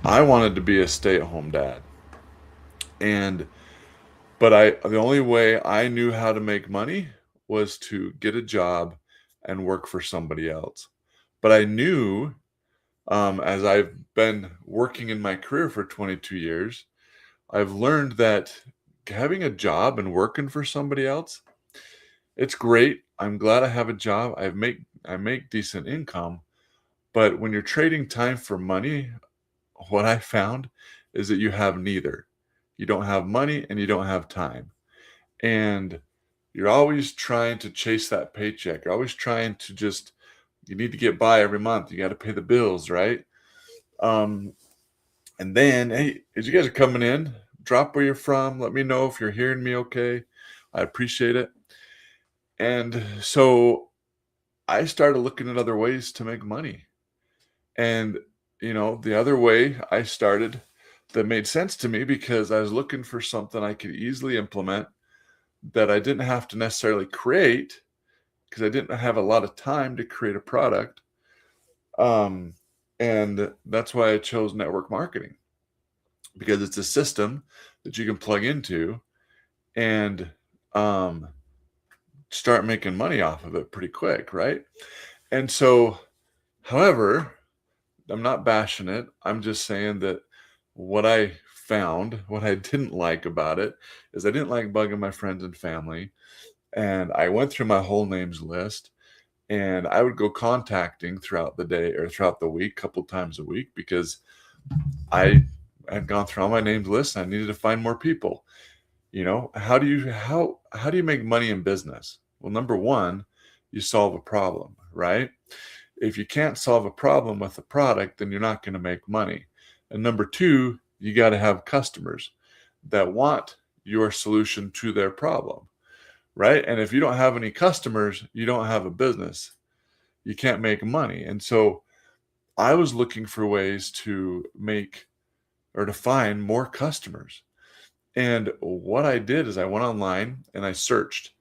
I wanted to be a stay-at-home dad. And but the only way I knew how to make money was to get a job and work for somebody else. But I knew, as I've been working in my career for 22 years, I've learned that having a job and working for somebody else, it's great. I'm glad I have a job. I make decent income, but when you're trading time for money, what I found is that you have neither. You don't have money and you don't have time. And you're always trying to chase that paycheck. You're always trying to just you need to get by every month. You got to pay the bills, right? Um, and then, hey, as you guys are coming in, drop where you're from. Let me know if you're hearing me okay. I appreciate it. And so I started looking at other ways to make money. And, the other way I started that made sense to me because I was looking for something I could easily implement that I didn't have to necessarily create because I didn't have a lot of time to create a product. Um, and that's why I chose network marketing because it's a system that you can plug into and um, start making money off of it pretty quick, right? And so, however, I'm not bashing it. I'm just saying that what I found, what I didn't like about it, is I didn't like bugging my friends and family. And I went through my whole names list and I would go contacting throughout the day or throughout the week, a couple times a week, because I had gone through all my names list and I needed to find more people. How do you make money in business? Well, number one, you solve a problem, right? If you can't solve a problem with a product, then you're not going to make money. And number two, you got to have customers that want your solution to their problem, right? And if you don't have any customers, you don't have a business. You can't make money. And so I was looking for ways to make or to find more customers. And what I did is I went online and I searched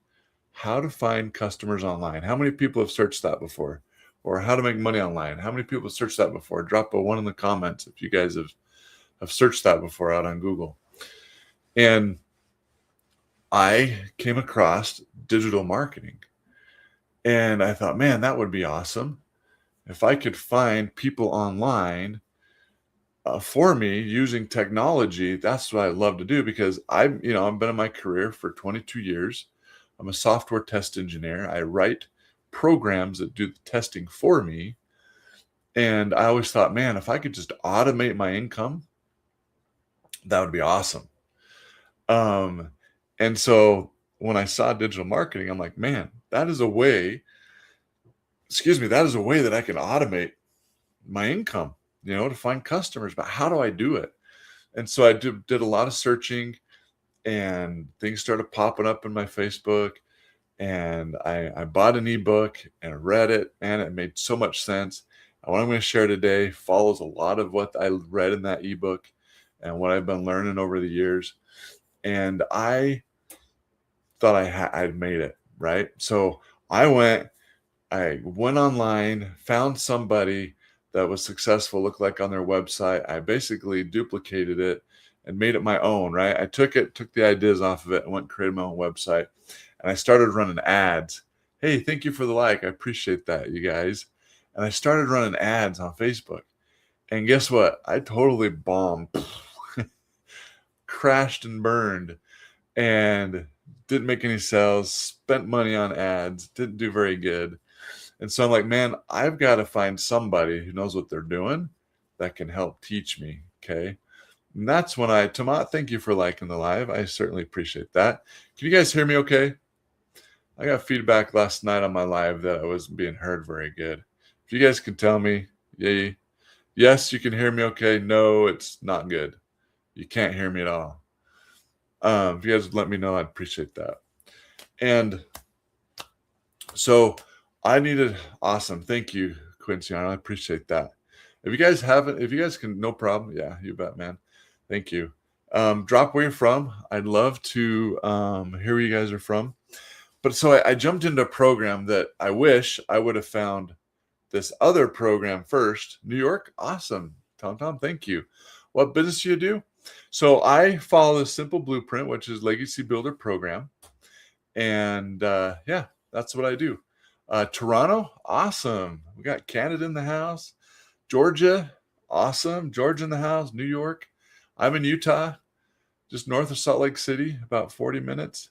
how to find customers online. How many people have searched that before? Or how to make money online? How many people have searched that before? Drop a one in the comments if you guys have searched that before out on Google. And I came across digital marketing. And I thought, man, that would be awesome. If I could find people online for me using technology, that's what I love to do because I've been in my career for 22 years. I'm a software test engineer. I write programs that do the testing for me. And I always thought, man, if I could just automate my income, that would be awesome. Um, and so when I saw digital marketing, I'm like, man, that is a way that I can automate my income, to find customers. But how do I do it? And so I did a lot of searching and things started popping up in my Facebook. And I bought an ebook and read it. Man, it made so much sense. And what I'm going to share today follows a lot of what I read in that ebook and what I've been learning over the years. And I thought I'd made it, right? So I went online, found somebody that was successful, looked like on their website. I basically duplicated it and made it my own, right? I took the ideas off of it and went and created my own website. And I started running ads. Hey, thank you for the like. I appreciate that, you guys. And I started running ads on Facebook. And guess what? I totally bombed, crashed and burned, and didn't make any sales, spent money on ads, didn't do very good. And so I'm like, man, I've got to find somebody who knows what they're doing that can help teach me. Okay. And that's when Tomat, thank you for liking the live. I certainly appreciate that. Can you guys hear me okay? I got feedback last night on my live that I wasn't being heard very good. If you guys can tell me, yay, yes, you can hear me okay. No, it's not good. You can't hear me at all. If you guys would let me know, I'd appreciate that. And so awesome. Thank you, Quincy. I appreciate that. If you guys can, no problem. Yeah, you bet, man. Thank you. Drop where you're from. I'd love to hear where you guys are from. But so I jumped into a program that I wish I would have found this other program first. New York, awesome. Tom, thank you. What business do you do? So I follow the simple blueprint, which is Legacy Builder Program. And yeah, that's what I do. Toronto, awesome. We got Canada in the house. Georgia, awesome. Georgia in the house. New York. I'm in Utah, just north of Salt Lake City, about 40 minutes.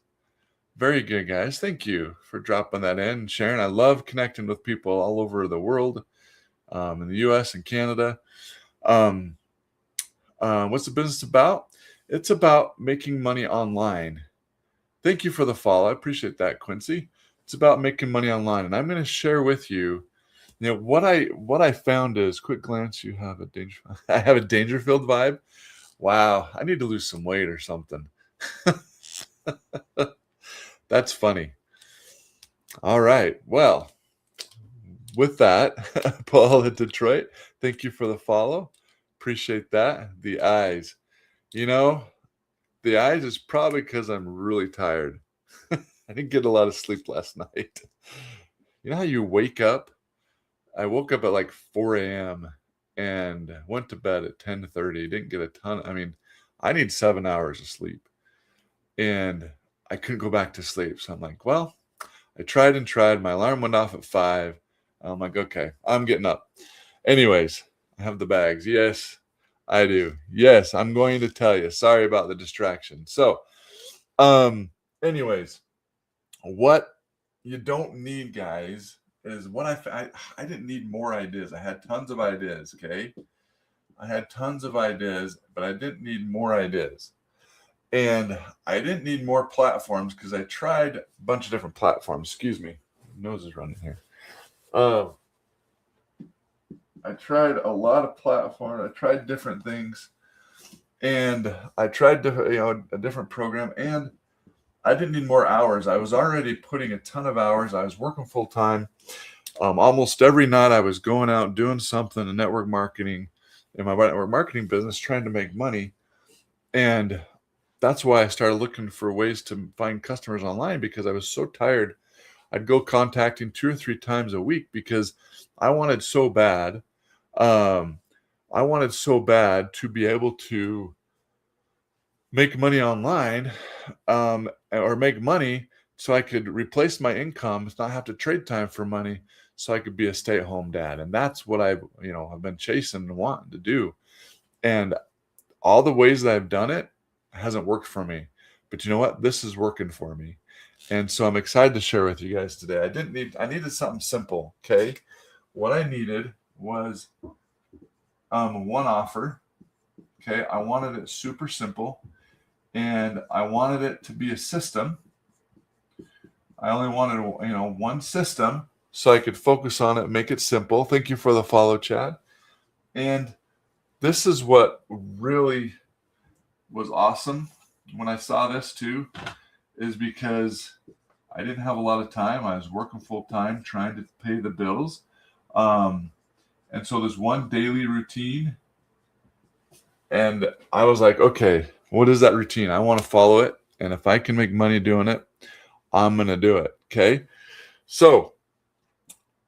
Very good, guys. Thank you for dropping that in and sharing. I love connecting with people all over the world, in the US and Canada. Um, what's the business about? It's about making money online. Thank you for the follow. I appreciate that, Quincy. It's about making money online, and I'm going to share with you, what I found is quick glance. You have a danger. I have a Dangerfield vibe. Wow, I need to lose some weight or something. That's funny. All right. Well, with that, Paul in Detroit, thank you for the follow. Appreciate that. The eyes. You know, the eyes is probably because I'm really tired. I didn't get a lot of sleep last night. You know how you wake up? I woke up at like 4 a.m. and went to bed at 10:30. Didn't get a ton. I mean, I need 7 hours of sleep, and I couldn't go back to sleep. So I'm like, well, I tried and tried. My alarm went off at 5. I'm like, okay, I'm getting up. Anyways, I have the bags. Yes, I do. Yes, I'm going to tell you. Sorry about the distraction. So, anyways, what you don't need, guys, is what I didn't need more ideas. I had tons of ideas, okay? I had tons of ideas, but I didn't need more ideas. And I didn't need more platforms because I tried a bunch of different platforms. Excuse me. My nose is running here. I tried a lot of platforms. I tried different things. And I tried a different program, and I didn't need more hours. I was already putting a ton of hours. I was working full time. Almost every night I was going out and doing something in network marketing, in my network marketing business, trying to make money. And that's why I started looking for ways to find customers online, because I was so tired. I'd go contacting 2 or 3 times a week because I wanted so bad. I wanted so bad to be able to make money online, or make money so I could replace my income, not have to trade time for money, so I could be a stay-at-home dad. And that's what I've been chasing and wanting to do. And all the ways that I've done it hasn't worked for me. But you know what? This is working for me. And so I'm excited to share with you guys today. I needed something simple, okay? What I needed was one offer, okay? I wanted it super simple, and I wanted it to be a system. I only wanted, one system so I could focus on it, make it simple. Thank you for the follow, Chad. And this is what really was awesome when I saw this too, is because I didn't have a lot of time. I was working full time trying to pay the bills. And so there's one daily routine. And I was like, okay, what is that routine? I want to follow it. And if I can make money doing it, I'm going to do it. Okay. So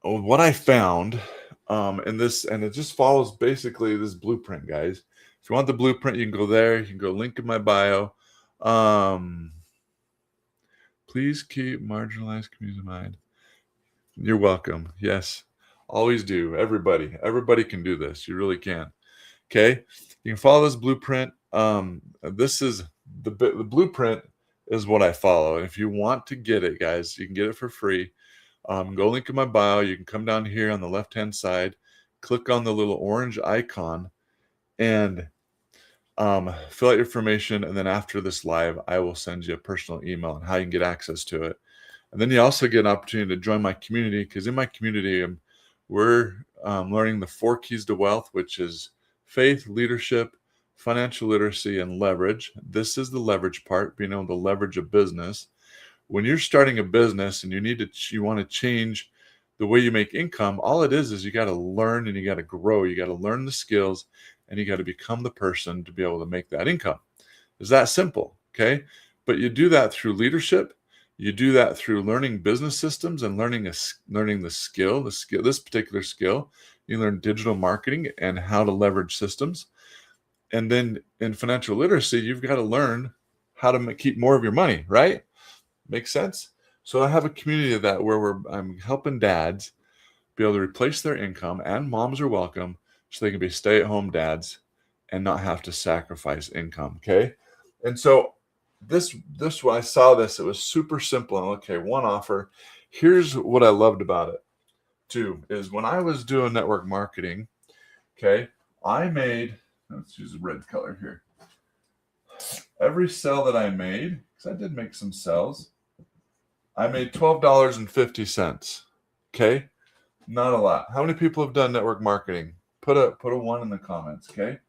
what I found in this, and it just follows basically this blueprint, guys. If you want the blueprint, you can go there. You can go link in my bio. Please keep marginalized communities in mind. You're welcome. Yes, always do. Everybody can do this. You really can. Okay, you can follow this blueprint. This is the blueprint is what I follow. And if you want to get it, guys, you can get it for free. Go link in my bio. You can come down here on the left-hand side, click on the little orange icon, and fill out your information. And then after this live, I will send you a personal email on how you can get access to it. And then you also get an opportunity to join my community, because in my community, we're learning the 4 keys to wealth, which is faith, leadership, financial literacy, and leverage. This is the leverage part, being able to leverage a business. When you're starting a business and you want to change the way you make income, all it is you got to learn and you got to grow. You got to learn the skills and you got to become the person to be able to make that income. It's that simple, okay? But you do that through leadership. You do that through learning business systems and learning the skill, this particular skill. You learn digital marketing and how to leverage systems. And then in financial literacy, you've got to learn how to keep more of your money, right? Makes sense? So I have a community of that where I'm helping dads be able to replace their income, and moms are welcome, so they can be stay-at-home dads and not have to sacrifice income. Okay. And so this when I saw this, it was super simple. And okay, one offer. Here's what I loved about it too, is when I was doing network marketing, okay, I made, let's use a red color here. Every sell that I made, because I did make some sells, I made $12.50. Okay. Not a lot. How many people have done network marketing? Put a one in the comments, okay?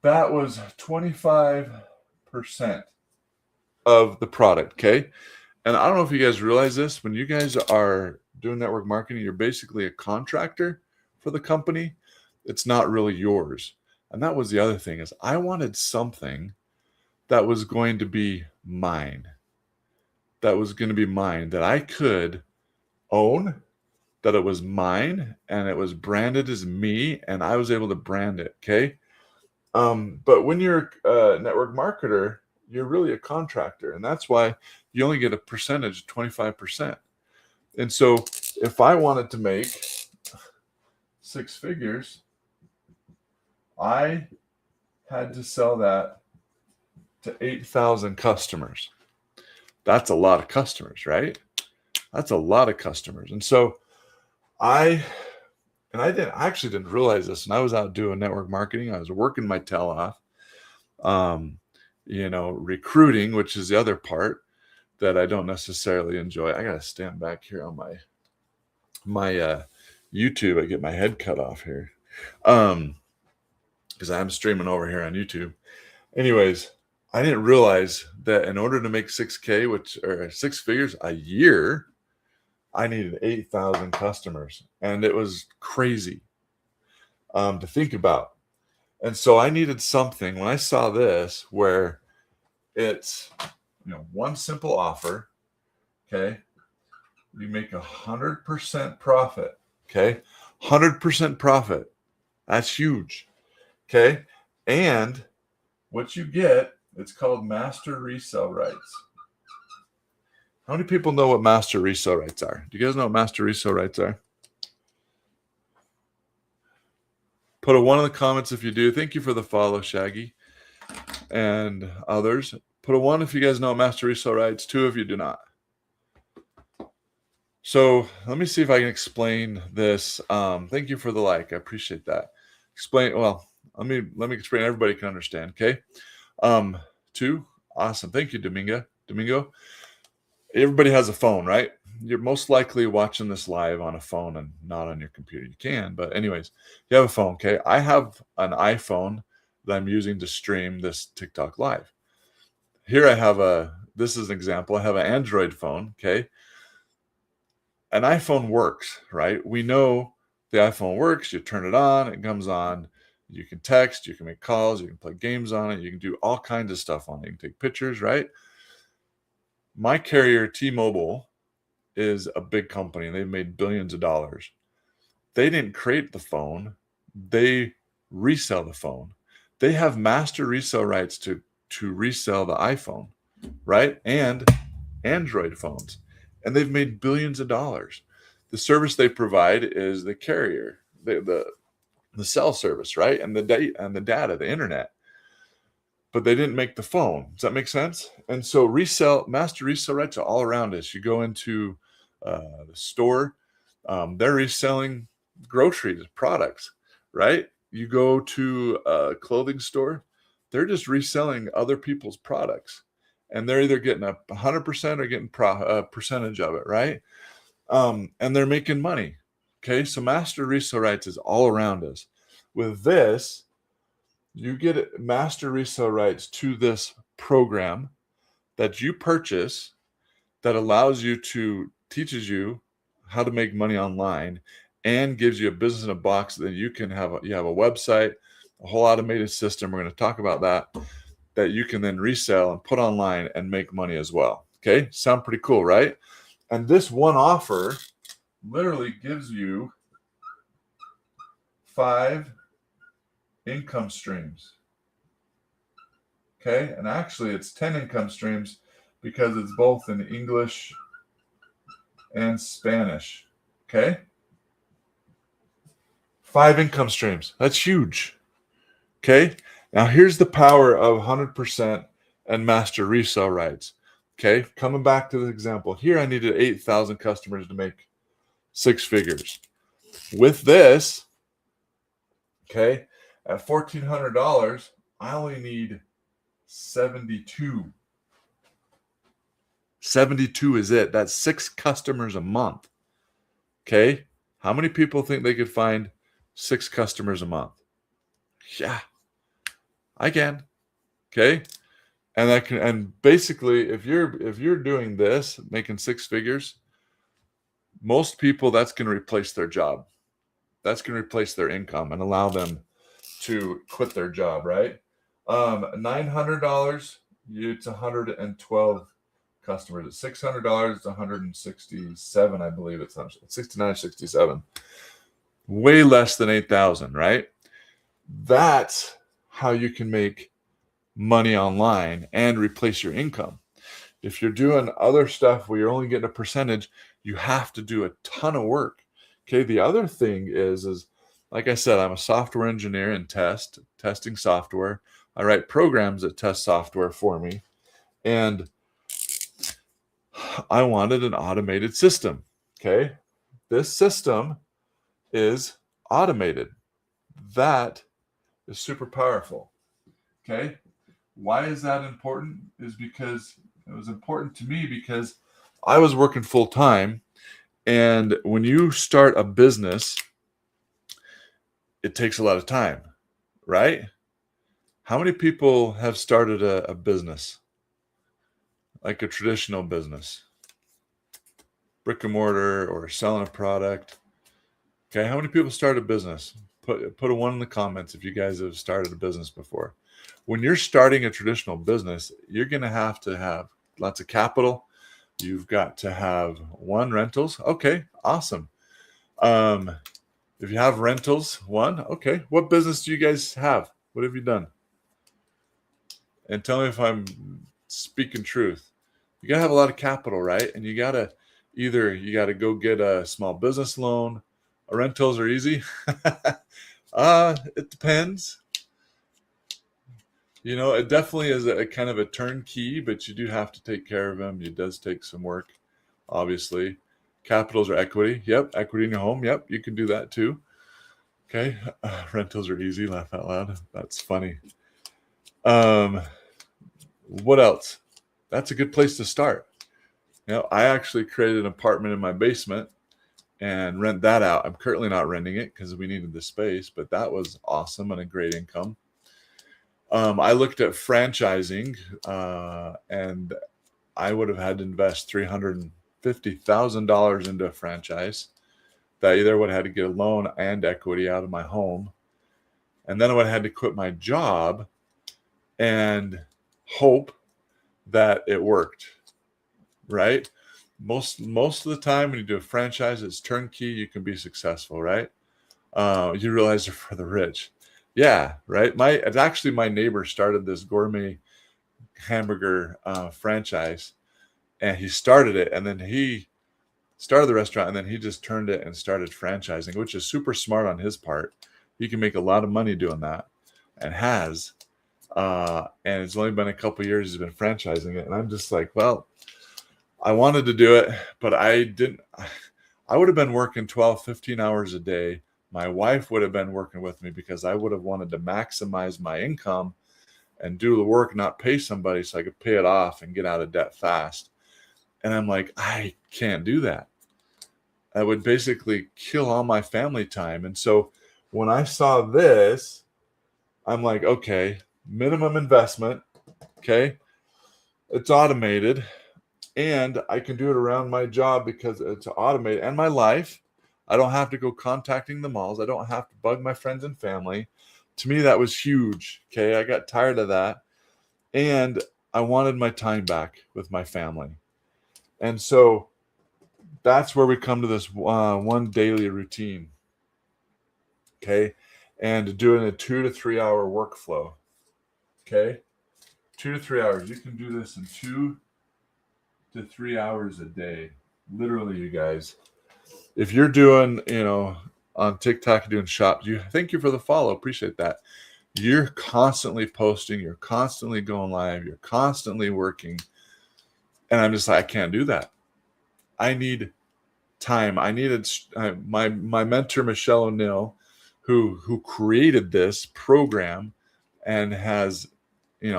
That was 25% of the product, okay? And I don't know if you guys realize this, when you guys are doing network marketing, you're basically a contractor for the company. It's not really yours. And that was the other thing, is I wanted something that was going to be mine. That was going to be mine, that I could own, that it was mine, and it was branded as me, and I was able to brand it. Okay. But when you're a network marketer, you're really a contractor, and that's why you only get a percentage, 25%. And so if I wanted to make 6 figures, I had to sell that to 8,000 customers. That's a lot of customers, right? That's a lot of customers. And so I actually didn't realize this. And I was out doing network marketing. I was working my tail off, recruiting, which is the other part that I don't necessarily enjoy. I got to stand back here on my YouTube. I get my head cut off here. Because I'm streaming over here on YouTube. Anyways, I didn't realize that in order to make 6K, or 6 figures a year, I needed 8,000 customers, and it was crazy to think about. And so I needed something when I saw this where it's, one simple offer. Okay. You make 100% profit. Okay. 100% profit. That's huge. Okay. And what you get, it's called master resale rights. How many people know what master resale rights are? Do you guys know what master resale rights are? Put a 1 in the comments if you do. Thank you for the follow, Shaggy, and others. Put a 1 if you guys know what master resale rights. 2 if you do not. So let me see if I can explain this. Thank you for the like. I appreciate that. Let me explain. Everybody can understand. Okay. 2. Awesome. Thank you, Domingo. Everybody has a phone, right? You're most likely watching this live on a phone and not on your computer. You can, but anyways, you have a phone. Okay. I have an iPhone that I'm using to stream this TikTok live. Here this is an example. I have an Android phone. Okay. An iPhone works, right? We know the iPhone works. You turn it on, it comes on. You can text, you can make calls, you can play games on it, you can do all kinds of stuff on it. You can take pictures, right? My carrier, T-Mobile, is a big company. They've made billions of dollars. They didn't create the phone. They resell the phone. They have master resale rights to resell the iPhone, right? And Android phones. And they've made billions of dollars. The service they provide is the carrier, the cell service, right? And the data, the internet. But they didn't make the phone. Does that make sense? And so master resale rights are all around us. You go into the store, they're reselling groceries, products, right? You go to a clothing store, they're just reselling other people's products. And they're either getting 100% or getting a percentage of it, right? And they're making money. Okay, so master resale rights is all around us. With this, you get master resale rights to this program that you purchase that teaches you how to make money online and gives you a business in a box that you have a website, a whole automated system. We're going to talk about that you can then resell and put online and make money as well. Okay. Sound pretty cool, right? And this one offer literally gives you 5 income streams. Okay, and actually it's 10 income streams because it's both in English and Spanish. Okay, 5 income streams. That's huge. Okay, now here's the power of 100% and master resale rights. Okay, coming back to the example here, I needed 8,000 customers to make 6 figures. With this, okay, at $1,400, I only need 72. 72 is it. That's 6 customers a month. Okay, how many people think they could find 6 customers a month? Yeah, I can. Okay, and that can, and basically, if you're doing this, making 6 figures, most people, that's going to replace their job. That's going to replace their income and allow them to quit their job, right? $900, it's 112 customers. At $600, it's 167, I believe it's 69, 67. Way less than 8,000, right? That's how you can make money online and replace your income. If you're doing other stuff where you're only getting a percentage, you have to do a ton of work. Okay, the other thing is like I said, I'm a software engineer in testing software. I write programs that test software for me. And I wanted an automated system. Okay, this system is automated. That is super powerful. Okay, why is that important? Is because it was important to me because I was working full time. And when you start a business, it takes a lot of time, right? How many people have started a business, like a traditional business, brick and mortar or selling a product? Okay, how many people start a business? Put a 1 in the comments if you guys have started a business before. When you're starting a traditional business, you're going to have lots of capital. You've got to have rentals. Okay, awesome. If you have rentals, okay. What business do you guys have? What have you done? And tell me if I'm speaking truth. You gotta have a lot of capital, right? And you gotta go get a small business loan. Rentals are easy. It depends. It definitely is a kind of a turnkey, but you do have to take care of them. It does take some work, obviously. Capitals are equity. Yep, equity in your home. Yep, you can do that too. Okay, rentals are easy. Laugh out loud. That's funny. What else? That's a good place to start. I actually created an apartment in my basement and rent that out. I'm currently not renting it because we needed the space, but that was awesome and a great income. I looked at franchising, and I would have had to invest $350,000 into a franchise. That either would have had to get a loan and equity out of my home, and then I would have had to quit my job and hope that it worked. Right? Most of the time when you do a franchise, it's turnkey. You can be successful, right? You realize they're for the rich. Yeah, right. It's actually my neighbor started this gourmet hamburger franchise, and he started it, and then he started the restaurant, and then he just turned it and started franchising, which is super smart on his part. He can make a lot of money doing that, and has. And it's only been a couple of years he's been franchising it, and I'm just like, well, I wanted to do it, but I didn't. I would have been working 12, 15 hours a day. My wife would have been working with me because I would have wanted to maximize my income and do the work, not pay somebody so I could pay it off and get out of debt fast. And I'm like, I can't do that. That would basically kill all my family time. And so when I saw this, I'm like, okay, minimum investment. Okay. It's automated. And I can do it around my job because it's automated, and my life. I don't have to go contacting the malls. I don't have to bug my friends and family. To me, that was huge. Okay. I got tired of that. And I wanted my time back with my family. And so that's where we come to this one daily routine. Okay. and doing a 2 to 3 hour workflow. Okay, 2 to 3 hours. You can do this in 2 to 3 hours a day. Literally, you guys. If you're doing, on TikTok doing shop, thank you for the follow. Appreciate that. You're constantly posting, you're constantly going live, you're constantly working. And I'm just like, I can't do that. I need time. I needed my mentor, Michelle O'Neill, who created this program and has,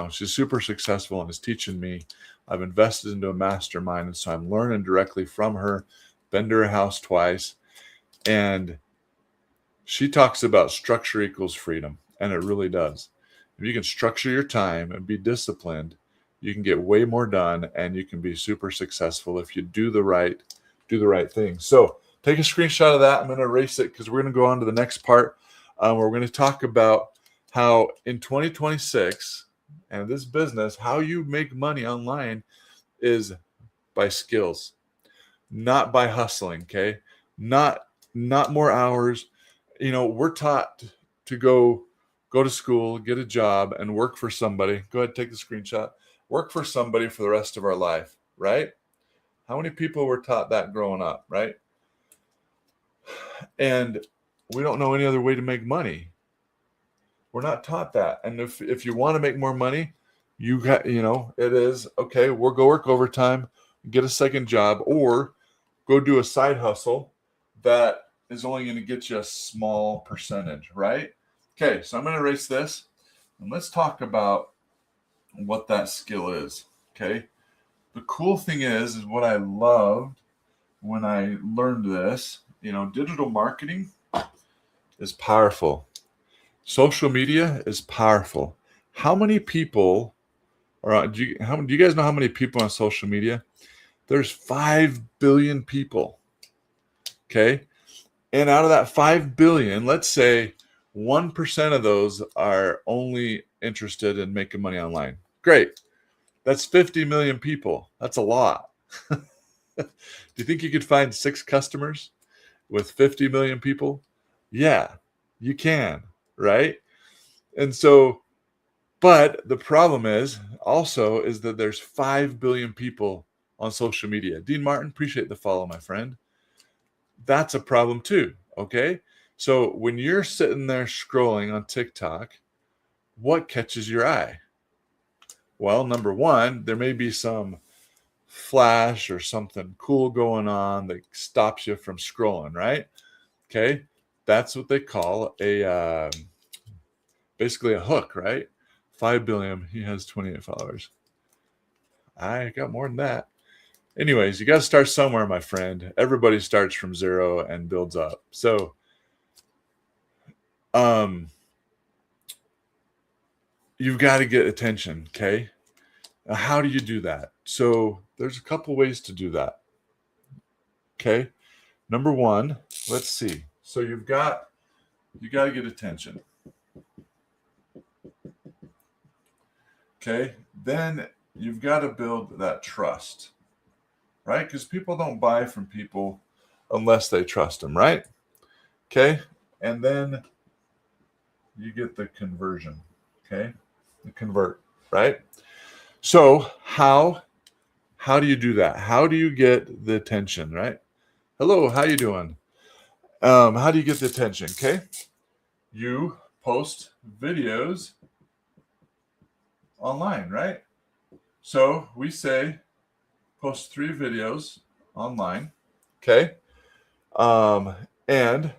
she's super successful and is teaching me. I've invested into a mastermind, and so I'm learning directly from her. Been to her house twice, and she talks about structure equals freedom, and it really does. If you can structure your time and be disciplined, you can get way more done, and you can be super successful if you do the right thing. So take a screenshot of that. I'm going to erase it because we're going to go on to the next part. We're going to talk about how in 2026 and this business, how you make money online is by skills, not by hustling. Okay, not more hours. We're taught to go to school, get a job, and work for somebody. Go ahead, take the screenshot. Work for somebody for the rest of our life, right? How many people were taught that growing up, right? And we don't know any other way to make money. We're not taught that. And if you want to make more money, you got, it is, okay, we'll go work overtime, get a second job, or go do a side hustle that is only going to get you a small percentage, right? Okay, so I'm going to erase this, and let's talk about what that skill is, okay? The cool thing is what I loved when I learned this, digital marketing is powerful. Social media is powerful. How many people do you guys know how many people on social media? There's 5 billion people. Okay. And out of that 5 billion, let's say 1% of those are only interested in making money online. Great. That's 50 million people. That's a lot. Do you think you could find 6 customers with 50 million people? Yeah, you can, right? And so, but the problem is that there's 5 billion people on social media. Dean Martin, appreciate the follow, my friend. That's a problem too, okay? So when you're sitting there scrolling on TikTok, what catches your eye? Well, number one, there may be some flash or something cool going on that stops you from scrolling, right? Okay, that's what they call a basically a hook, right? 5 billion. He has 28 followers. I got more than that. Anyways, you got to start somewhere, my friend. Everybody starts from zero and builds up. So, you've got to get attention. Okay. Now, how do you do that? So there's a couple ways to do that. Okay. Number one, let's see. So you got to get attention. Okay. Then you've got to build that trust, right? Because people don't buy from people unless they trust them, right? Okay. And then you get the conversion. Okay. The convert, right? So how do you do that? How do you get the attention, right? Hello, how you doing? How do you get the attention? Okay. You post videos online, right? So we say post 3 videos online. Okay. And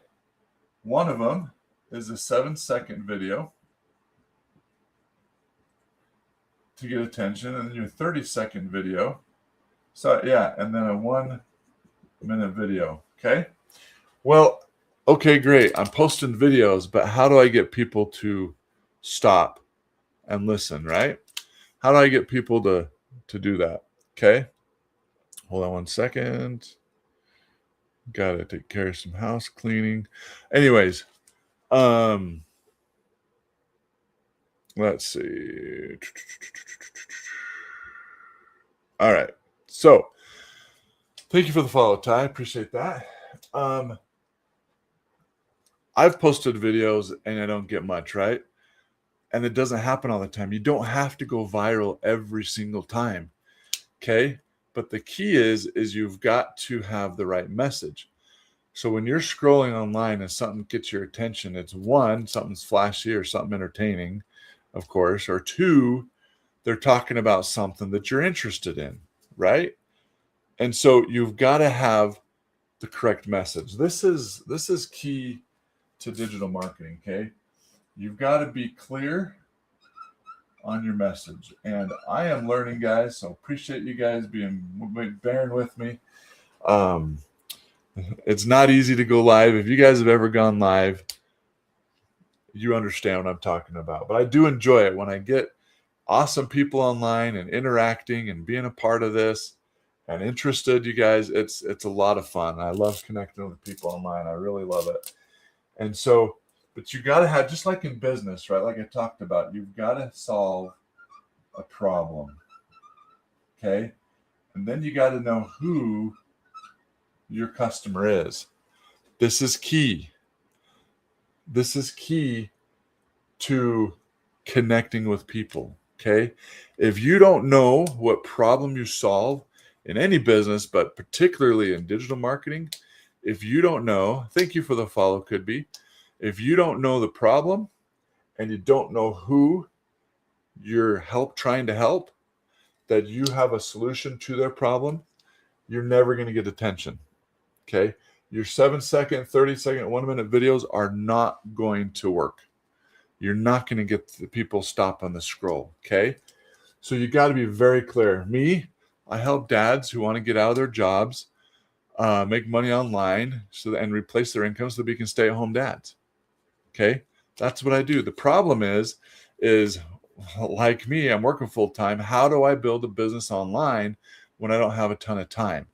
one of them is a 7-second video to get attention, and then your 30-second video. So yeah, and then a 1-minute video. Okay. Well, okay, great. I'm posting videos, but how do I get people to stop and listen, right? How do I get people to do that? Okay. Hold on 1 second. Got to take care of some house cleaning. Anyways, let's see. All right. So, thank you for the follow, Ty. Appreciate that. I've posted videos and I don't get much, right? And it doesn't happen all the time. You don't have to go viral every single time, okay? But the key is you've got to have the right message. So when you're scrolling online and something gets your attention, it's one, something's flashy or something entertaining, of course, or two, they're talking about something that you're interested in, right? And so you've got to have the correct message. This is key to digital marketing, okay? You've got to be clear on your message. And I am learning, guys, so appreciate you guys bearing with me. Um, it's not easy to go live. If you guys have ever gone live, you understand what I'm talking about. But I do enjoy it when I get awesome people online and interacting and being a part of this and interested. You guys, it's a lot of fun. I love connecting with people online. I really love it. And so, but you got to have, just like in business, right? Like I talked about, you've got to solve a problem. Okay. And then you got to know who your customer is. This is key. This is key to connecting with people. Okay. If you don't know what problem you solve in any business, but particularly in digital marketing, if you don't know, thank you for the follow, could be. If you don't know the problem and you don't know who you're trying to help, that you have a solution to their problem, you're never going to get attention. Okay. Your 7-second, 30-second, 1-minute videos are not going to work. You're not going to get the people stop on the scroll. Okay. So you got to be very clear. Me, I help dads who want to get out of their jobs, make money online and replace their income so that we can stay at home dads. Okay. That's what I do. The problem is like me, I'm working full time. How do I build a business online when I don't have a ton of time?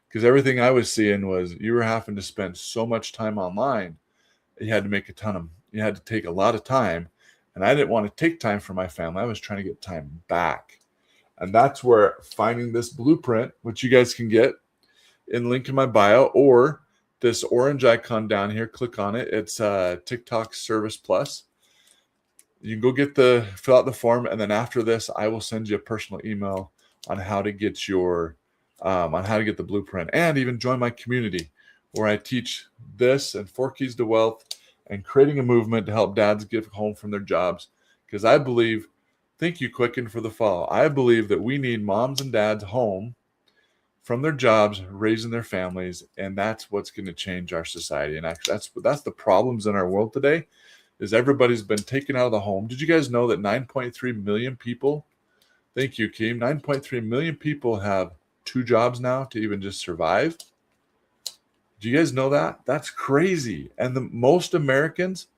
Because everything I was seeing was you were having to spend so much time online. You had to take a lot of time. And I didn't want to take time for my family. I was trying to get time back. And that's where finding this blueprint, which you guys can get in link in my bio, or this orange icon down here, click on it. It's TikTok Service Plus. You can go fill out the form, and then after this, I will send you a personal email on how to get the blueprint, and even join my community where I teach this and 4 keys to wealth and creating a movement to help dads get home from their jobs. Because I believe, thank you, Quicken, for the follow. I believe that we need moms and dads home from their jobs, raising their families, and that's what's going to change our society. And actually, that's the problems in our world today. Is everybody's been taken out of the home. Did you guys know that 9.3 million people, thank you, Keem, 9.3 million people have 2 jobs now to even just survive? Do you guys know that? That's crazy. And most Americans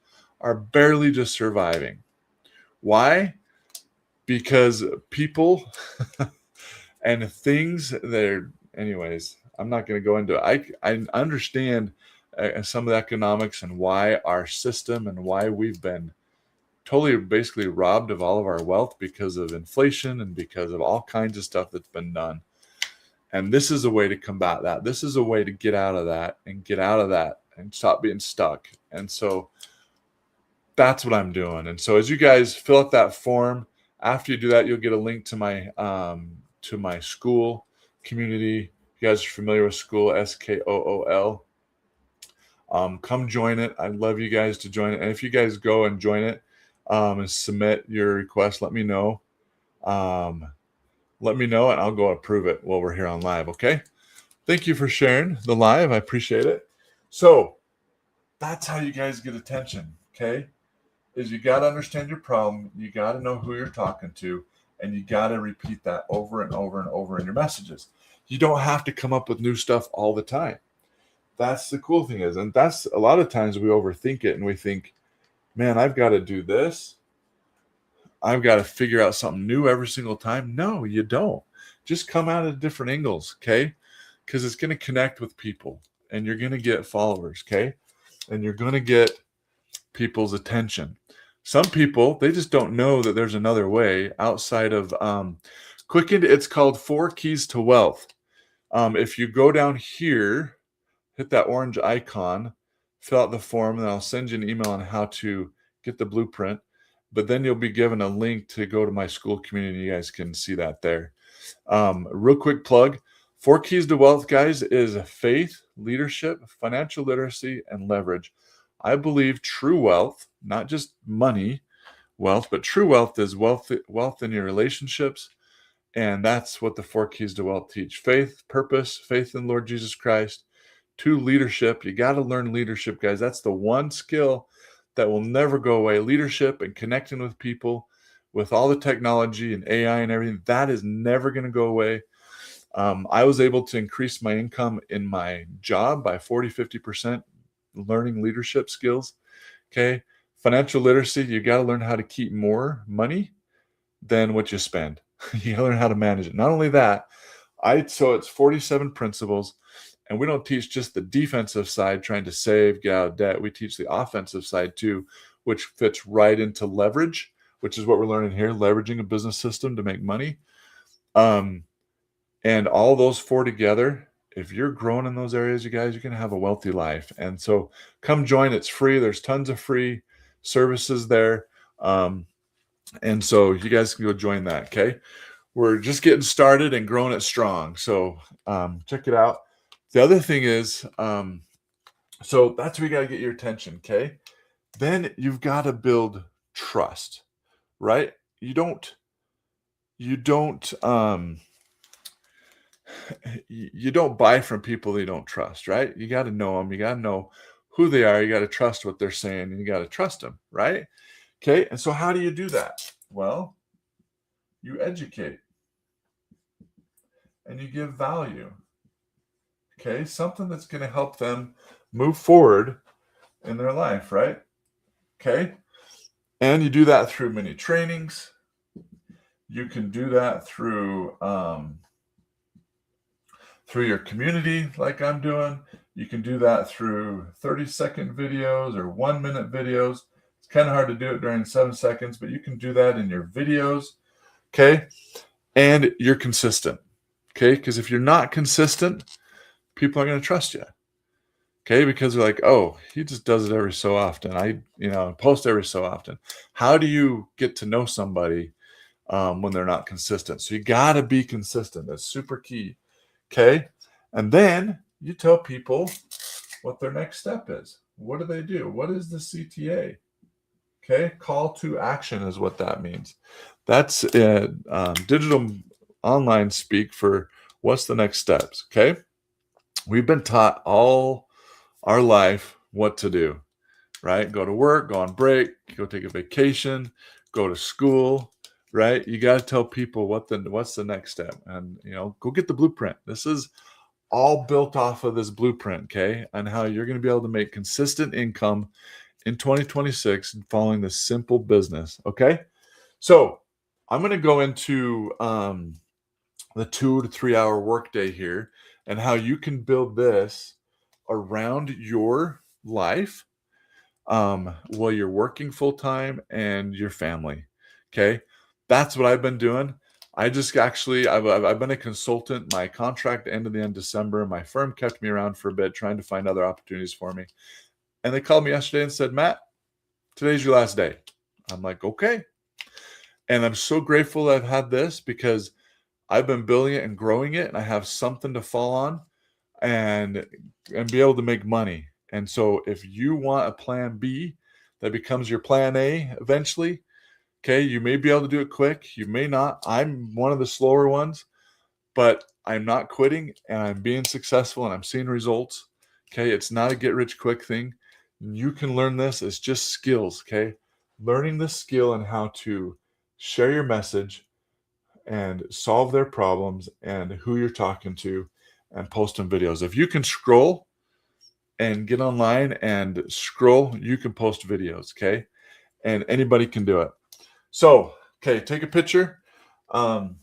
are barely just surviving. Why? Because people and things anyways, I'm not going to go into it. I understand some of the economics and why our system and why we've been totally basically robbed of all of our wealth because of inflation and because of all kinds of stuff that's been done. And this is a way to combat that. This is a way to get out of that and stop being stuck. And so that's what I'm doing. And so as you guys fill out that form, after you do that, you'll get a link to my school community. If you guys are familiar with school, SKOOL. Come join it. I'd love you guys to join it. And if you guys go and join it and submit your request, let me know. Let me know and I'll go approve it while we're here on live. Okay. Thank you for sharing the live. I appreciate it. So that's how you guys get attention. Okay. Is you got to understand your problem. You got to know who you're talking to, and you got to repeat that over and over and over in your messages. You don't have to come up with new stuff all the time. That's the cool thing is, and that's a lot of times we overthink it and we think, man, I've got to do this. I've got to figure out something new every single time. No, you don't. Just come out at different angles, okay? Because it's going to connect with people and you're going to get followers, okay? And you're going to get people's attention. Some people, they just don't know that there's another way outside of Quickened. It's called 4 Keys to Wealth. If you go down here, hit that orange icon, fill out the form, and I'll send you an email on how to get the blueprint. But then you'll be given a link to go to my school community. You guys can see that there. Real quick plug. 4 keys to wealth, guys, is faith, leadership, financial literacy, and leverage. I believe true wealth, not just money wealth, but true wealth is wealth in your relationships. And that's what the 4 keys to wealth teach: faith, purpose, faith in Lord Jesus Christ. 2, leadership. You got to learn leadership, guys. That's the one skill that will never go away. Leadership and connecting with people with all the technology and AI and everything, that is never going to go away. I was able to increase my income in my job by 40-50% learning leadership skills. Okay. Financial literacy, you got to learn how to keep more money than what you spend. You got to learn how to manage it. Not only that, so it's 47 principles, and we don't teach just the defensive side, trying to save, get out of debt. We teach the offensive side too, which fits right into leverage, which is what we're learning here, leveraging a business system to make money. And all those 4 together, if you're growing in those areas, you guys, you're going to have a wealthy life. And so come join. It's free. There's tons of free services there. And so you guys can go join that. Okay. We're just getting started and growing it strong. So check it out. The other thing is, so that's where you got to get your attention. Okay. Then you've got to build trust, right? You don't buy from people that you don't trust, right? You got to know them. You got to know who they are. You got to trust what they're saying, and you got to trust them, right? Okay. And so how do you do that? Well, you educate and you give value. Okay. Something that's going to help them move forward in their life, right? Okay. And you do that through many trainings. You can do that through your community, like I'm doing. You can do that through 30-second videos or 1-minute videos. It's kind of hard to do it during 7 seconds, but you can do that in your videos. Okay. And you're consistent. Okay. Because if you're not consistent, people aren't going to trust you. Okay. Because they're like, oh, he just does it every so often. I post every so often. How do you get to know somebody when they're not consistent? So you got to be consistent. That's super key. Okay. And then you tell people what their next step is. What do they do? What is the CTA? Okay. Call to action is what that means. That's digital online speak for what's the next steps. Okay. We've been taught all our life what to do, right? Go to work, go on break, go take a vacation, go to school, right? You got to tell people what's the next step, and go get the blueprint. This is all built off of this blueprint, okay? And how you're going to be able to make consistent income in 2026 following this simple business, okay? So I'm going to go into the 2 to 3 hour workday here, and how you can build this around your life while you're working full time and your family. Okay. That's what I've been doing. I've been a consultant. My contract ended the end of December. My firm kept me around for a bit, trying to find other opportunities for me. And they called me yesterday and said, Matt, today's your last day. I'm like, okay. And I'm so grateful that I've had this, because I've been building it and growing it, and I have something to fall on and be able to make money. And so if you want a plan B that becomes your plan A eventually, okay, you may be able to do it quick. You may not. I'm one of the slower ones, but I'm not quitting, and I'm being successful, and I'm seeing results. Okay. It's not a get rich quick thing. You can learn this. It's just skills. Okay. Learning the skill and how to share your message and solve their problems and who you're talking to, and post them videos. If you can scroll and get online and scroll, you can post videos. Okay. And anybody can do it. So, okay, take a picture. And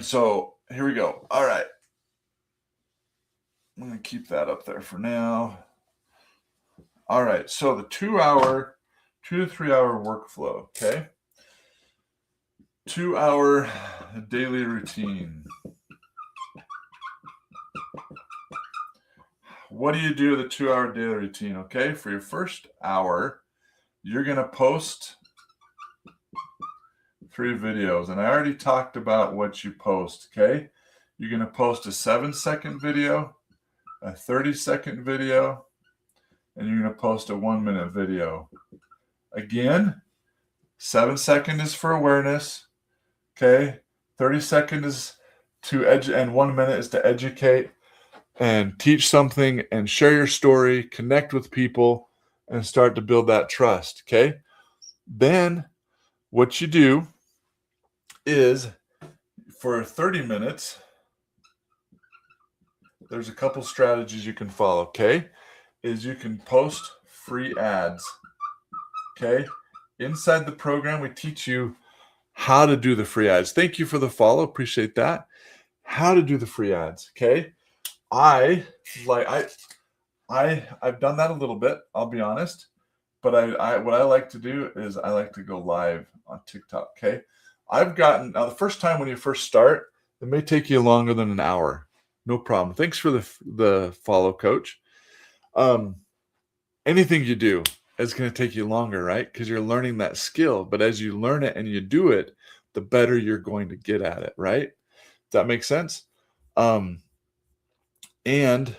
so here we go. All right. I'm going to keep that up there for now. All right. So the 2 to 3 hour workflow. Okay. 2 hour daily routine. what do you do with a 2-hour daily routine? Okay, for your first hour, you're going to post 3 videos. And I already talked about what you post, okay? You're going to post a 7-second video, a 30-second video, and you're going to post a 1-minute video. Again, 7-second is for awareness, okay? 30-second is to and 1 minute is to educate and teach something and share your story, connect with people, and start to build that trust, okay? Then what you do is for 30 minutes, there's a couple strategies you can follow, okay? Is you can post free ads, okay? Inside the program, we teach you how to do the free ads. Thank you for the follow. Appreciate that. How to do the free ads, okay? I've done that a little bit, I'll be honest. But what I like to do is I like to go live on TikTok, okay? Now the first time when you first start, it may take you longer than an hour. No problem. Thanks for the follow, coach. Anything you do is going to take you longer, right? Because you're learning that skill. But as you learn it and you do it, the better you're going to get at it, right? Does that make sense? And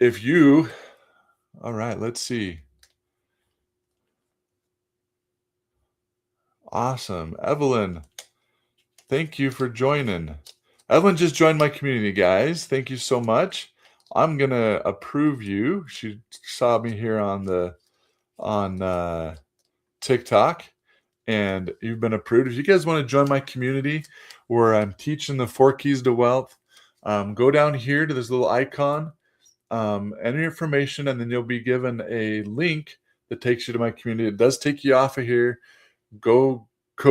if you, all right, let's see. Awesome. Evelyn, thank you for joining. Evelyn just joined my community, guys. Thank you so much. I'm going to approve you. She saw me here on TikTok, and you've been approved. If you guys want to join my community where I'm teaching the 4 keys to wealth, go down here to this little icon, enter your information, and then you'll be given a link that takes you to my community. It does take you off of here. Go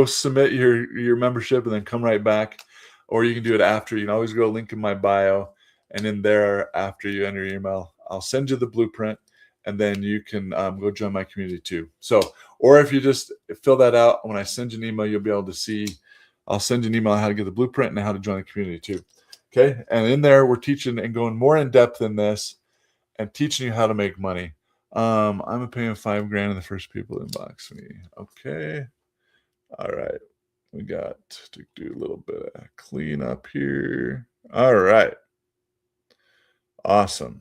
submit your membership and then come right back, or you can do it after. You can always go link in my bio, and in there, after you enter your email, I'll send you the blueprint, and then you can go join my community too. So, or if you just fill that out, when I send you an email, you'll be able to see. I'll send you an email on how to get the blueprint and how to join the community too. Okay, and in there, we're teaching and going more in depth in this and teaching you how to make money. I'm paying $5,000 in the first people inbox me. Okay. All right. We got to do a little bit of clean up here. All right. Awesome.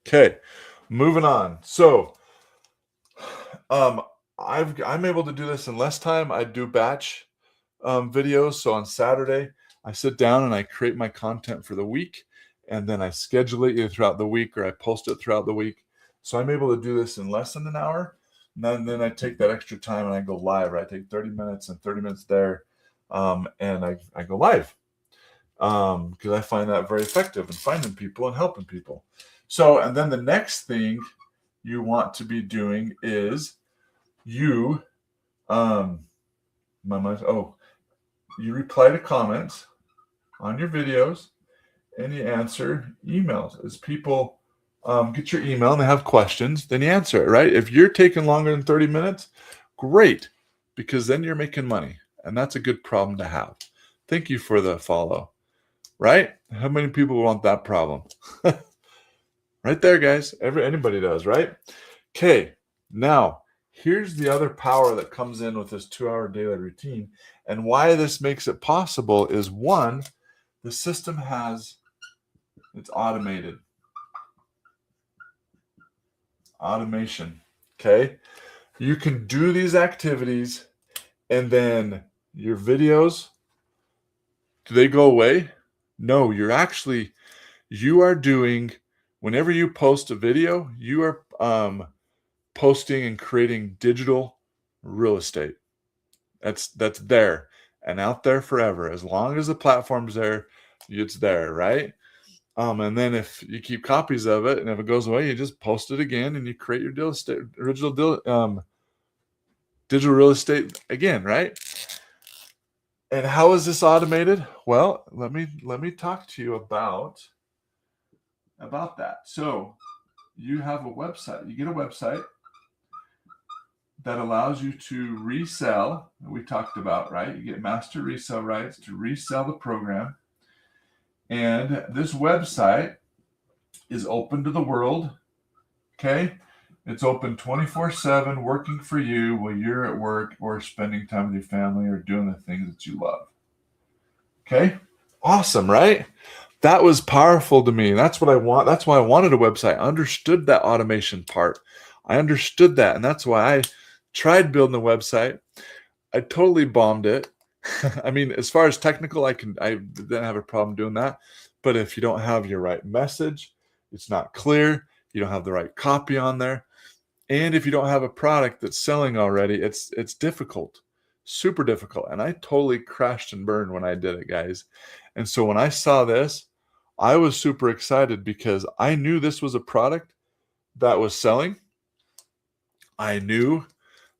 Okay. Moving on. So, I'm able to do this in less time. I do batch videos. So on Saturday, I sit down and I create my content for the week, and then I schedule it either throughout the week or I post it throughout the week. So I'm able to do this in less than an hour. And then I take that extra time and I go live, right? I take 30 minutes and 30 minutes there. And I go live because I find that very effective in finding people and helping people. So, and then the next thing you want to be doing is you reply to comments on your videos, and you answer emails. As people get your email and they have questions, then you answer it, right? If you're taking longer than 30 minutes, great, because then you're making money, and that's a good problem to have. Thank you for the follow, right? How many people want that problem? Right there, guys. Anybody does, right? Okay, now here's the other power that comes in with this 2-hour daily routine, and why this makes it possible is, one, the system it's automated. Automation, okay? You can do these activities, and then your videos, do they go away? No, you are doing, whenever you post a video, you are posting and creating digital real estate. That's there and out there forever. As long as the platform's there, it's there, right? And then if you keep copies of it, and if it goes away, you just post it again, and you create your digital real estate again, right? And how is this automated? Well, let me talk to you about that. So you have a website. You get a website that allows you to resell. We talked about, right? You get master resale rights to resell the program. And this website is open to the world. Okay. It's open 24/7, working for you while you're at work or spending time with your family or doing the things that you love. Okay. Awesome, right? That was powerful to me. That's what I want. That's why I wanted a website. I understood that automation part. I understood that. And that's why I tried building a website. I totally bombed it. I mean, as far as technical, I didn't have a problem doing that. But if you don't have your right message, it's not clear, you don't have the right copy on there, and if you don't have a product that's selling already, it's difficult, super difficult. And I totally crashed and burned when I did it, guys. And so when I saw this, I was super excited because I knew this was a product that was selling. I knew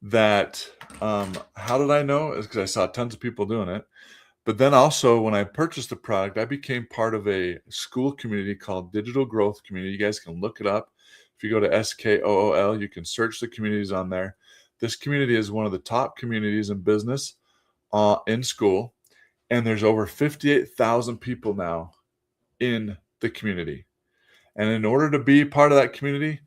that, how did I know? It's because I saw tons of people doing it. But then also, when I purchased the product, I became part of a school community called Digital Growth Community. You guys can look it up. If you go to SKOOL, you can search the communities on there. This community is one of the top communities in business in school, and there's over 58,000 people now in the community. And in order to be part of that community,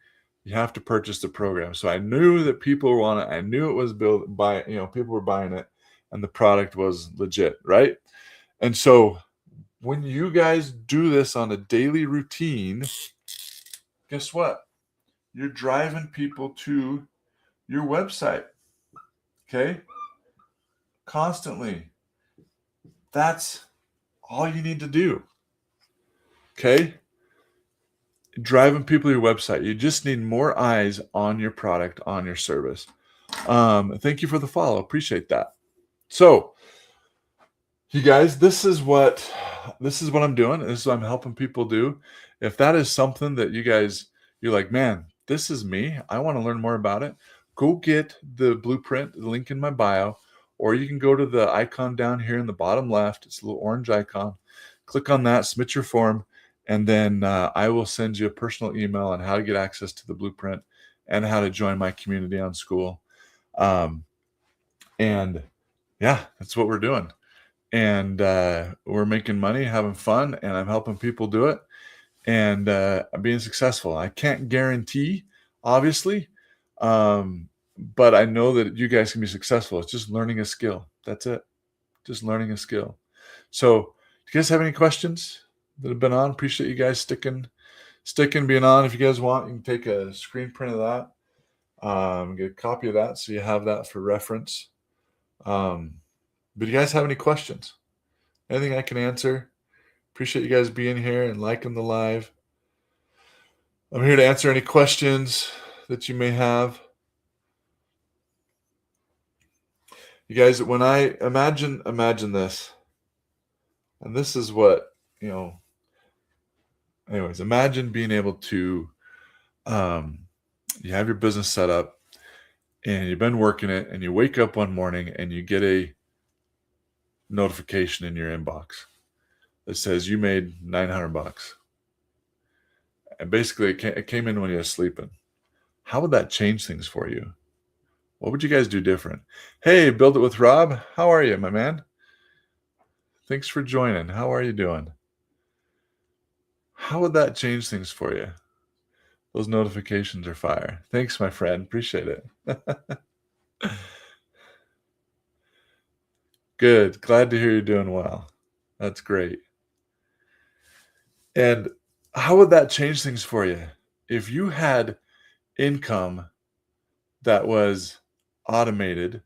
you have to purchase the program. So I knew that people want it. I knew it was built by, people were buying it and the product was legit, right? And so when you guys do this on a daily routine, guess what? You're driving people to your website, okay? Constantly. That's all you need to do, okay? Driving people to your website. You just need more eyes on your product, on your service. Thank you for the follow. Appreciate that. So, you guys, this is what I'm doing. This is what I'm helping people do. If that is something that you're like, man, this is me. I want to learn more about it. Go get the blueprint, the link in my bio, or you can go to the icon down here in the bottom left. It's a little orange icon. Click on that, submit your form, and then I will send you a personal email on how to get access to the blueprint and how to join my community on school. And yeah, that's what we're doing. And we're making money, having fun, and I'm helping people do it and being successful. I can't guarantee, obviously, but I know that you guys can be successful. It's just learning a skill. That's it. Just learning a skill. So, do you guys have any questions that have been on? Appreciate you guys sticking, being on. If you guys want, you can take a screen print of that, get a copy of that so you have that for reference. But do you guys have any questions? Anything I can answer? Appreciate you guys being here and liking the live. I'm here to answer any questions that you may have. You guys, when I imagine this, and this is what, anyways, imagine being able to, you have your business set up and you've been working it and you wake up one morning and you get a notification in your inbox that says you made $900. And basically it came in when you were sleeping. How would that change things for you? What would you guys do different? Hey, Build It with Rob. How are you, my man? Thanks for joining. How are you doing? How would that change things for you? Those notifications are fire. Thanks, my friend. Appreciate it. Good. Glad to hear you're doing well. That's great. And how would that change things for you? If you had income that was automated,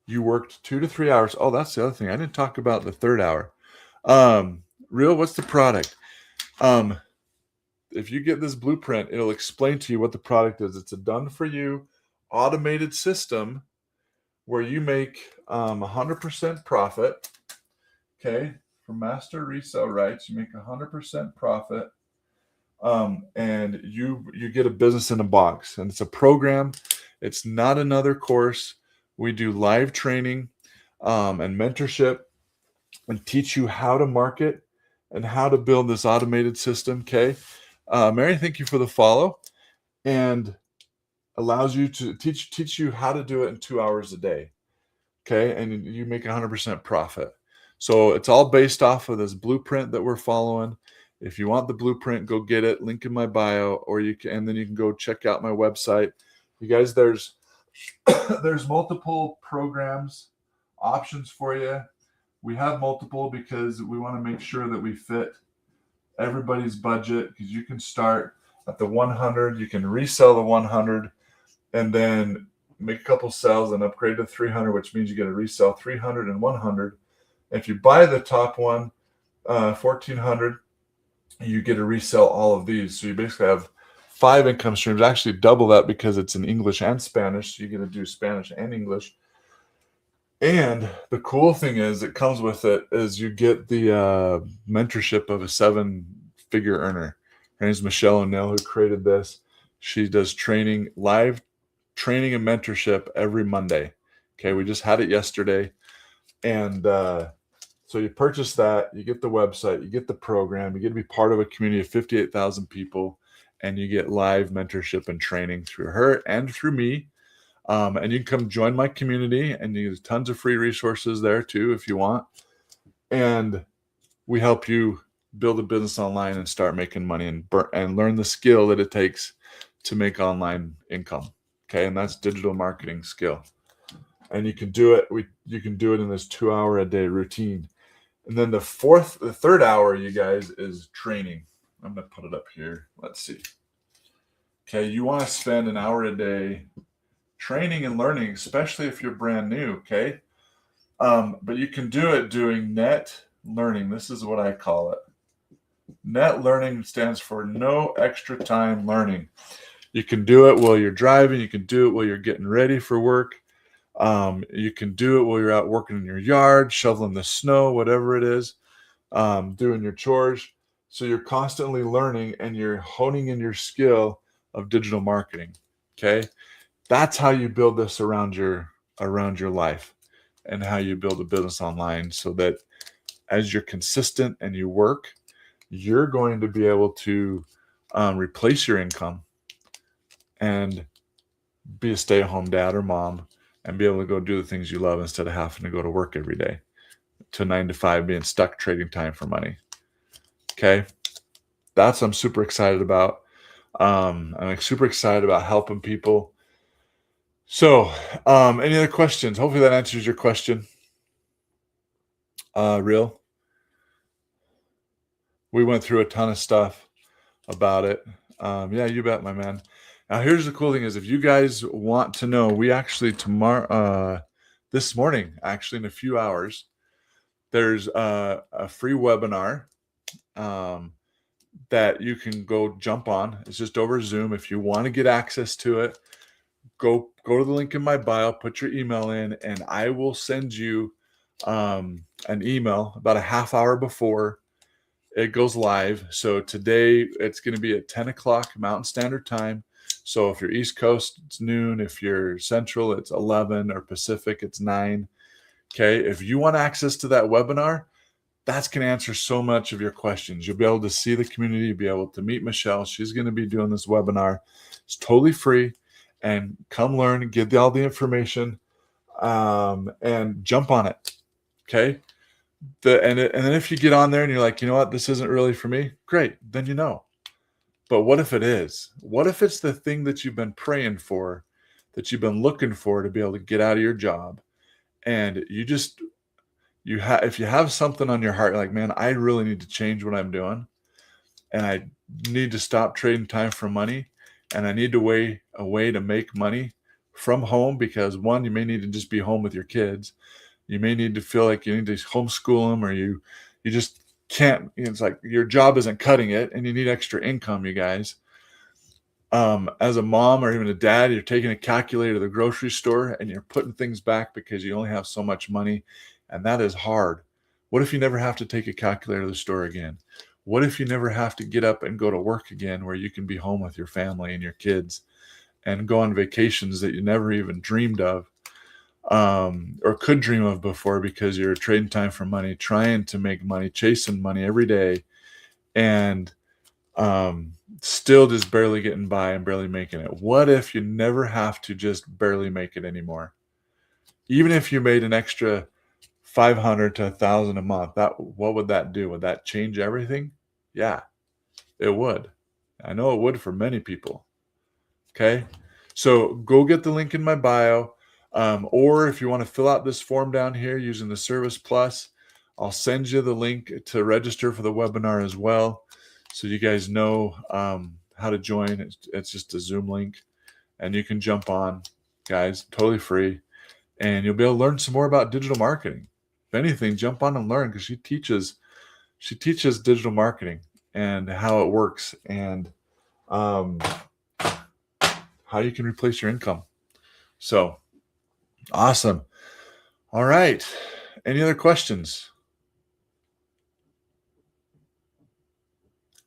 you worked 2 to 3 hours. Oh, that's the other thing. I didn't talk about the third hour. Real, what's the product? If you get this blueprint, it'll explain to you what the product is. It's a done for you automated system where you make 100% profit. Okay. From master resale rights, you make 100% profit. And you get a business in a box, and it's a program. It's not another course. We do live training and mentorship and teach you how to market and how to build this automated system. Okay. Mary, thank you for the follow, and allows you to teach you how to do it in 2 hours a day. Okay. And you make 100% profit. So it's all based off of this blueprint that we're following. If you want the blueprint, go get it. Link in my bio, or you can, and then you can go check out my website. You guys, there's there's multiple programs options for you. We have multiple because we want to make sure that we fit everybody's budget, because you can start at the 100, you can resell the 100 and then make a couple sales and upgrade to 300, which means you get to resell 300 and 100. If you buy the top one, 1400, you get to resell all of these. So you basically have 5 income streams, actually double that because it's in English and Spanish. So you get to do Spanish and English. And the cool thing is, it comes with it is you get the mentorship of a 7-figure earner. Her name is Michelle O'Neill, who created this. She does training, live training and mentorship every Monday. Okay, we just had it yesterday. And so you purchase that, you get the website, you get the program, you get to be part of a community of 58,000 people, and you get live mentorship and training through her and through me. And you can come join my community, and there's tons of free resources there too if you want. And we help you build a business online and start making money and learn the skill that it takes to make online income. Okay, and that's digital marketing skill. And you can do it. You can do it in this 2-hour-a-day routine. And then the third hour, you guys, is training. I'm gonna put it up here. Let's see. Okay, you want to spend an hour a day training and learning, especially if you're brand new. Okay, but you can do it doing net learning. This is what I call it. Net learning stands for no extra time learning. You can do it while you're driving. You can do it while you're getting ready for work. You can do it while you're out working in your yard, shoveling the snow, whatever it is, doing your chores. So you're constantly learning and you're honing in your skill of digital marketing. Okay, that's how you build this around your life, and how you build a business online, so that as you're consistent and you work, you're going to be able to replace your income and be a stay-at-home dad or mom and be able to go do the things you love instead of having to go to work every day to 9 to 5, being stuck trading time for money. Okay, that's what I'm super excited about. I'm super excited about helping people. So, any other questions? Hopefully that answers your question. Real. We went through a ton of stuff about it. Yeah, you bet, my man. Now, here's the cool thing is, if you guys want to know, we actually this morning, actually in a few hours, there's a free webinar that you can go jump on. It's just over Zoom. If you want to get access to it, go to the link in my bio, put your email in, and I will send you an email about a half hour before it goes live. So today it's going to be at 10 o'clock Mountain Standard Time. So if you're East Coast, it's noon. If you're Central, it's 11, or Pacific, it's 9. Okay. If you want access to that webinar, that's going to answer so much of your questions. You'll be able to see the community. You'll be able to meet Michelle. She's going to be doing this webinar. It's totally free. And come learn, get all the information, and jump on it. Okay. And then if you get on there and you're like, you know what, this isn't really for me, great, then you know. But what if it is? What if it's the thing that you've been praying for, that you've been looking for to be able to get out of your job, and if you have something on your heart, like, man, I really need to change what I'm doing, and I need to stop trading time for money, and I need a way to make money from home, because one, you may need to just be home with your kids. You may need to feel like you need to homeschool them, or you just can't. It's like your job isn't cutting it and you need extra income, you guys. As a mom or even a dad, you're taking a calculator to the grocery store and you're putting things back because you only have so much money, and that is hard. What if you never have to take a calculator to the store again? What if you never have to get up and go to work again, where you can be home with your family and your kids and go on vacations that you never even dreamed of? Or could dream of before, because you're trading time for money, trying to make money, chasing money every day, and still just barely getting by and barely making it. What if you never have to just barely make it anymore? Even if you made an extra 500 to 1,000 a month. What would that do? Would that change everything? Yeah, it would. I know it would for many people. Okay. So go get the link in my bio. Or if you want to fill out this form down here using the Service Plus, I'll send you the link to register for the webinar as well. So you guys know how to join. It's just a Zoom link and you can jump on, guys, totally free. And you'll be able to learn some more about digital marketing. If anything, jump on and learn because she teaches digital marketing and how it works and um, how you can replace your income. So awesome. All right. Any other questions?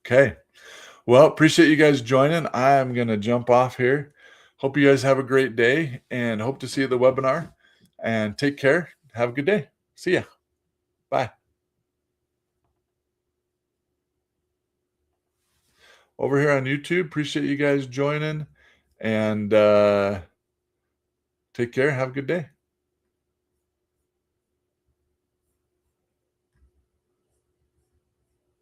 Okay. Well, appreciate you guys joining. I'm going to jump off here. Hope you guys have a great day and hope to see you at the webinar. And take care. Have a good day. See ya. Bye. Over here on YouTube, appreciate you guys joining and take care. Have a good day.